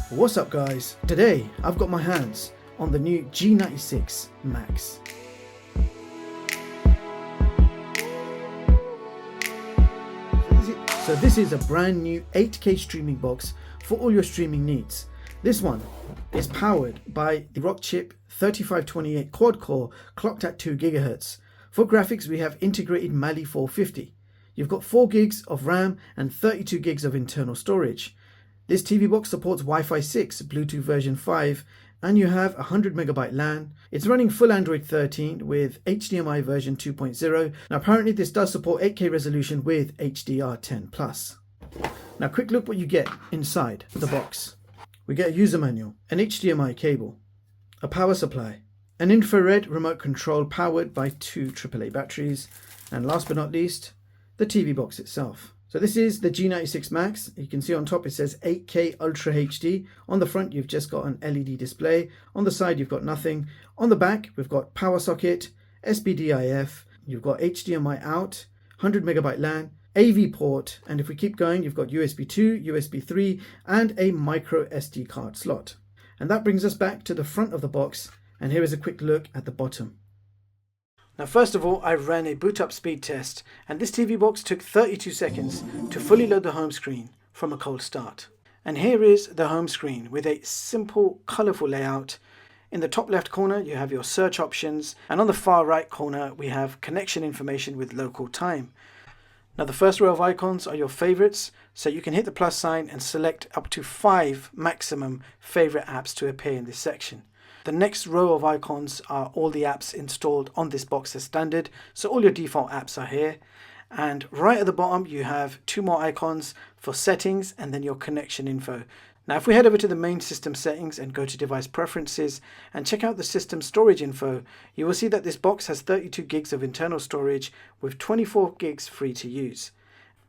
What's up guys? Today I've got my hands on the new G96 Max. So this is a brand new 8K streaming box for all your streaming needs. This one is powered by the Rockchip 3528 quad core clocked at 2 GHz. For graphics we have integrated Mali 450. You've got 4 gigs of RAM and 32 gigs of internal storage. This TV box supports Wi-Fi 6, Bluetooth version 5, and you have 100 MB LAN. It's running full Android 13 with HDMI version 2.0. Now apparently this does support 8K resolution with HDR10+. Now quick look what you get inside the box. We get a user manual, an HDMI cable, a power supply, an infrared remote control powered by 2 AAA batteries, and last but not least, the TV box itself. So this is the G96 Max. You can see on top it says 8K Ultra HD. On the front you've just got an LED display. On the side you've got nothing. On the back we've got power socket, SPDIF, you've got HDMI out, 100 MB LAN, AV port, and if we keep going you've got USB 2, USB 3 and a micro SD card slot. And that brings us back to the front of the box, and here is a quick look at the bottom. Now first of all I ran a boot up speed test, and this TV box took 32 seconds to fully load the home screen from a cold start. And here is the home screen with a simple colourful layout. In the top left corner you have your search options, and on the far right corner we have connection information with local time. Now the first row of icons are your favourites, so you can hit the plus sign and select up to 5 maximum favourite apps to appear in this section. The next row of icons are all the apps installed on this box as standard, so all your default apps are here. And right at the bottom you have 2 more icons for settings and then your connection info. Now if we head over to the main system settings and go to device preferences and check out the system storage info, you will see that this box has 32 gigs of internal storage with 24 gigs free to use.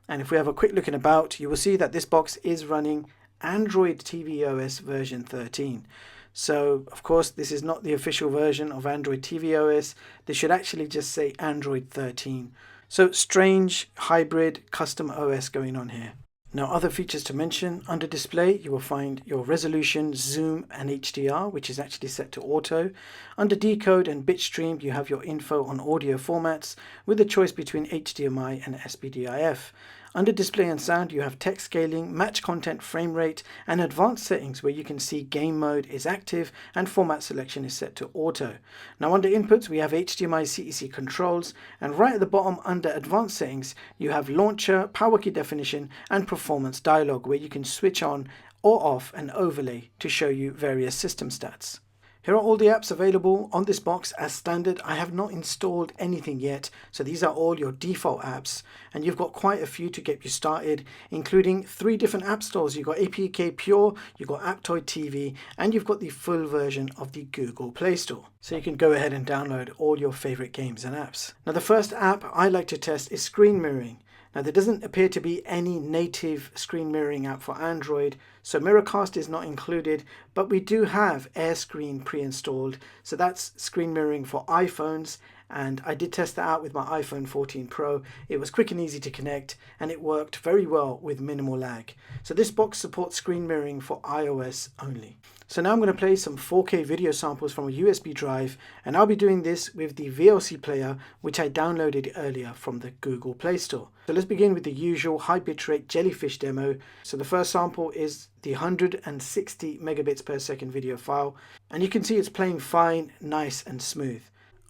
And if we have a quick look in about, you will see that this box is running Android tvOS version 13. So of course this is not the official version of Android tvOS. This should actually just say Android 13. So strange hybrid custom OS going on here. Now other features to mention: under display you will find your resolution, zoom and HDR, which is actually set to auto. Under decode and bitstream you have your info on audio formats with a choice between HDMI and SPDIF. Under display and sound you have text scaling, match content frame rate and advanced settings where you can see game mode is active and format selection is set to auto. Now under inputs we have HDMI CEC controls, and right at the bottom under advanced settings you have launcher, power key definition and performance dialog where you can switch on or off an overlay to show you various system stats. Here are all the apps available on this box as standard. I have not installed anything yet, so these are all your default apps, and you've got quite a few to get you started, including 3 different app stores. You've got APK Pure, you've got Aptoide TV, and you've got the full version of the Google Play Store. So you can go ahead and download all your favorite games and apps. Now the first app I like to test is screen mirroring. Now there doesn't appear to be any native screen mirroring app for Android, so Miracast is not included, but we do have AirScreen pre-installed, so that's screen mirroring for iPhones, and I did test that out with my iPhone 14 Pro. It was quick and easy to connect, and it worked very well with minimal lag. So this box supports screen mirroring for iOS only. So now I'm going to play some 4K video samples from a USB drive, and I'll be doing this with the VLC player which I downloaded earlier from the Google Play Store. So let's begin with the usual high bitrate Jellyfish demo. So the first sample is the 160 megabits per second video file, and you can see it's playing fine, nice and smooth.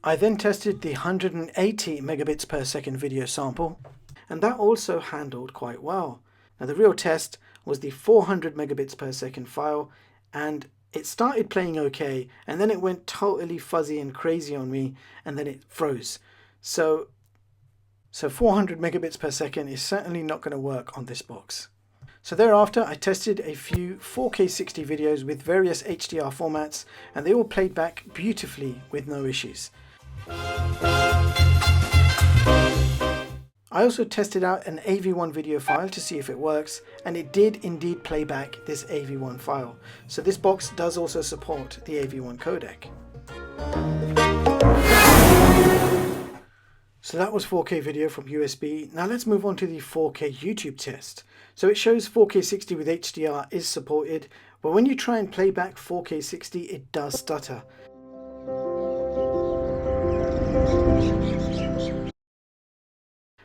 I then tested the 180 megabits per second video sample, and that also handled quite well. Now the real test was the 400 megabits per second file, and it started playing okay, and then it went totally fuzzy and crazy on me, and then it froze. So 400 megabits per second is certainly not going to work on this box. So thereafter I tested a few 4K 60 videos with various HDR formats, and they all played back beautifully with no issues. I also tested out an AV1 video file to see if it works, and it did indeed play back this AV1 file. So this box does also support the AV1 codec. So that was 4K video from USB. Now let's move on to the 4K YouTube test. So it shows 4K 60 with HDR is supported, but when you try and play back 4K 60, it does stutter.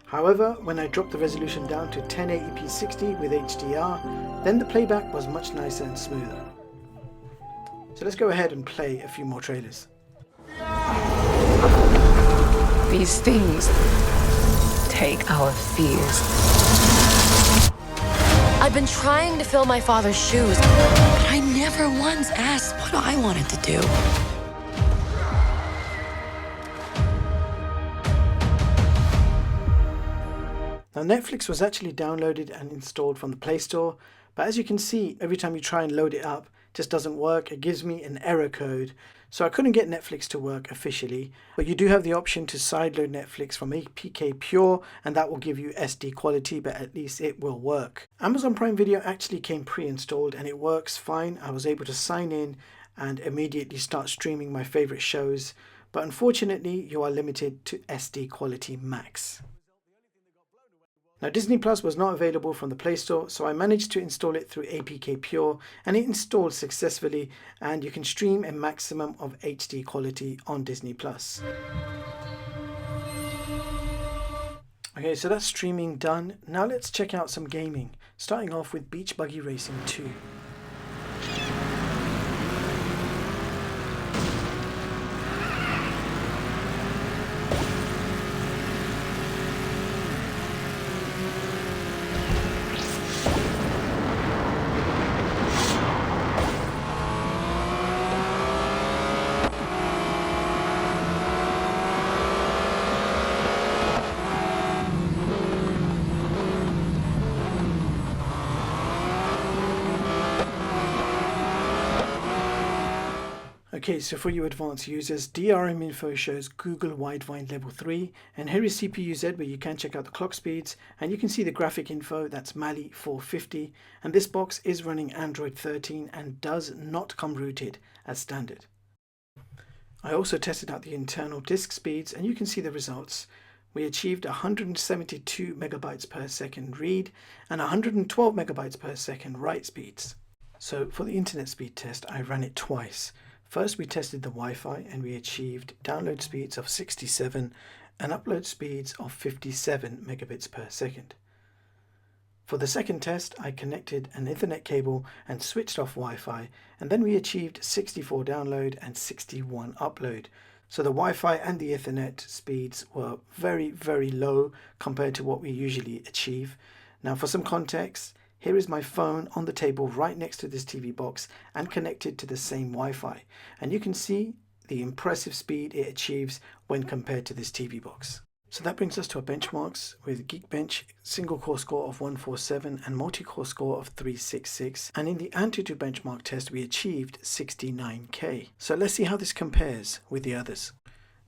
However, when I dropped the resolution down to 1080p 60 with HDR, then the playback was much nicer and smoother. So let's go ahead and play a few more trailers. These things take our fears. I've been trying to fill my father's shoes, but I never once asked what I wanted to do. Now Netflix was actually downloaded and installed from the Play Store, but as you can see, every time you try and load it up, it just doesn't work. It gives me an error code. So I couldn't get Netflix to work officially, but you do have the option to sideload Netflix from APK Pure, and that will give you SD quality, but at least it will work. Amazon Prime Video actually came pre-installed and it works fine. I was able to sign in and immediately start streaming my favorite shows, but unfortunately you are limited to SD quality max. Now Disney Plus was not available from the Play Store, so I managed to install it through APK Pure, and it installed successfully, and you can stream a maximum of HD quality on Disney Plus. Okay, so that's streaming done. Now let's check out some gaming, starting off with Beach Buggy Racing 2. Okay, so for you advanced users, DRM info shows Google Widevine level 3, and here is CPU Z where you can check out the clock speeds, and you can see the graphic info, that's Mali 450, and this box is running Android 13 and does not come rooted as standard. I also tested out the internal disk speeds, and you can see the results. We achieved 172 megabytes per second read and 112 megabytes per second write speeds. So for the internet speed test, I ran it twice. First, we tested the Wi-Fi and we achieved download speeds of 67 and upload speeds of 57 megabits per second. For the second test, I connected an Ethernet cable and switched off Wi-Fi, and then we achieved 64 download and 61 upload. So the Wi-Fi and the Ethernet speeds were very, very low compared to what we usually achieve. Now for some context, here is my phone on the table right next to this TV box and connected to the same Wi-Fi. And you can see the impressive speed it achieves when compared to this TV box. So that brings us to our benchmarks with Geekbench single core score of 147 and multi-core score of 366. And in the Antutu benchmark test, we achieved 69K. So let's see how this compares with the others.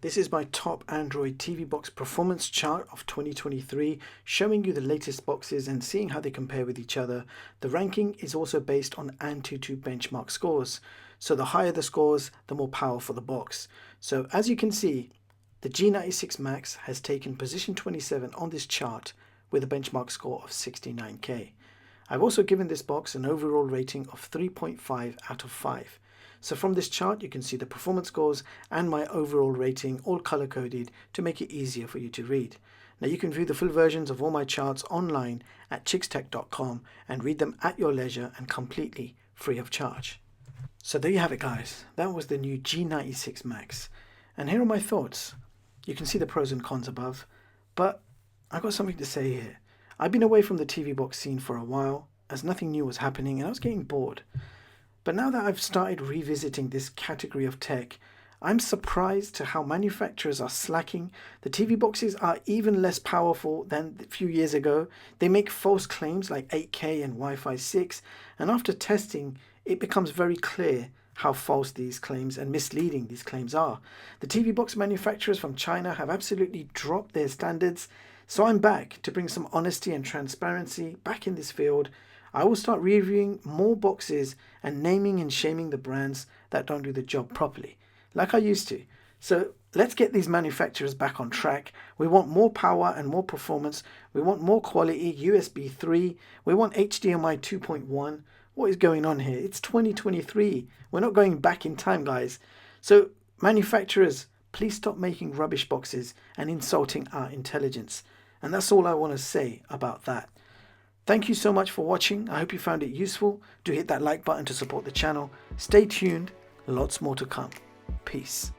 This is my top Android TV box performance chart of 2023, showing you the latest boxes and seeing how they compare with each other. The ranking is also based on Antutu benchmark scores. So the higher the scores, the more powerful the box. So as you can see, the G96 Max has taken position 27 on this chart with a benchmark score of 69K. I've also given this box an overall rating of 3.5 out of 5. So from this chart, you can see the performance scores and my overall rating all color coded to make it easier for you to read. Now you can view the full versions of all my charts online at chixtech.com and read them at your leisure and completely free of charge. So there you have it, guys. That was the new G96 Max. And here are my thoughts. You can see the pros and cons above, but I've got something to say here. I've been away from the TV box scene for a while as nothing new was happening and I was getting bored. But now that I've started revisiting this category of tech, I'm surprised to how manufacturers are slacking. The TV boxes are even less powerful than a few years ago. They make false claims like 8K and Wi-Fi 6, and after testing, it becomes very clear how false these claims and misleading these claims are. The TV box manufacturers from China have absolutely dropped their standards, so I'm back to bring some honesty and transparency back in this field. I will start reviewing more boxes and naming and shaming the brands that don't do the job properly, like I used to. So let's get these manufacturers back on track. We want more power and more performance. We want more quality, USB 3. We want HDMI 2.1. What is going on here? It's 2023. We're not going back in time, guys. So manufacturers, please stop making rubbish boxes and insulting our intelligence. And that's all I want to say about that. Thank you so much for watching. I hope you found it useful. Do hit that like button to support the channel. Stay tuned. Lots more to come. Peace.